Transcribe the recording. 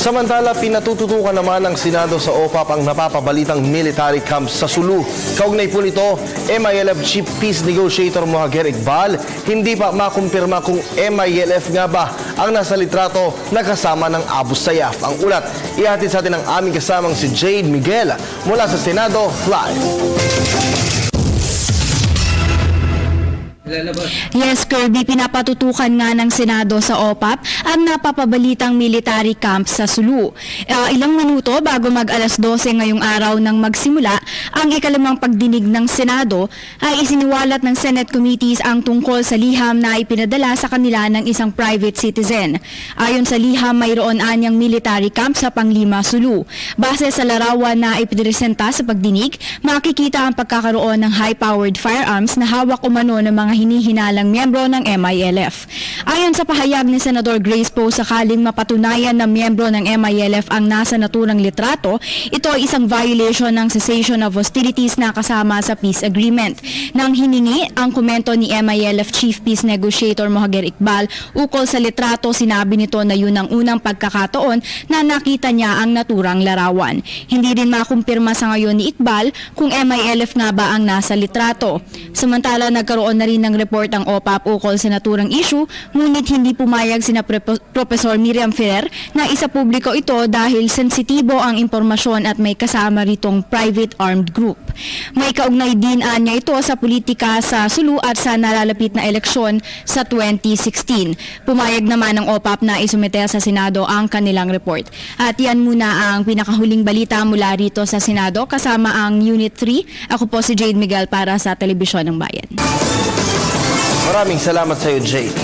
Samantala, pinatututukan naman ng Senado sa OPAP ang napapabalitang military camp sa Sulu. Kaugnay po nito, MILF Chief Peace Negotiator Mohager Iqbal, hindi pa makumpirma kung MILF nga ba ang nasa litrato na kasama ng Abu Sayyaf. Ang ulat, ihatid sa atin ang aming kasamang si Jade Miguel mula sa Senado Live. Yes, Kirby, pinapatutukan nga ng Senado sa OPAP ang napapabalitang military camp sa Sulu. Ilang minuto bago mag-alas 12 ngayong araw nang magsimula ang ikalimang pagdinig ng Senado, ay isiniwalat ng Senate committees ang tungkol sa liham na ipinadala sa kanila ng isang private citizen. Ayon sa liham, mayroon anyang military camp sa Panglima, Sulu. Base sa larawan na ipinresenta sa pagdinig, makikita ang pagkakaroon ng high-powered firearms na hawak umano ng mga hinihinalang miyembro ng MILF. Ayon sa pahayag ni Senador Grace Poe, sakaling mapatunayan na miyembro ng MILF ang nasa naturang litrato, ito ay isang violation ng cessation of hostilities na kasama sa peace agreement. Nang hiningi ang komento ni MILF Chief Peace Negotiator Mohager Iqbal ukol sa litrato, sinabi nito na yun ang unang pagkakataon na nakita niya ang naturang larawan. Hindi rin makumpirma sa ngayon ni Iqbal kung MILF nga ba ang nasa litrato. Samantala, nagkaroon na rin ng report ang OPAP ukol sa naturang issue, ngunit hindi pumayag sina Professor Miriam Ferrer na isa publiko ito dahil sensitibo ang impormasyon at may kasama ritong private armed group. May kaugnay din niya ito sa politika sa Sulu at sa nalalapit na eleksyon sa 2016. Pumayag naman ng OPAP na isumite sa Senado ang kanilang report. At yan muna ang pinakahuling balita mula rito sa Senado kasama ang Unit 3. Ako po si Jade Miguel para sa Telebisyon ng Bayan. Maraming salamat sa iyo, Jade.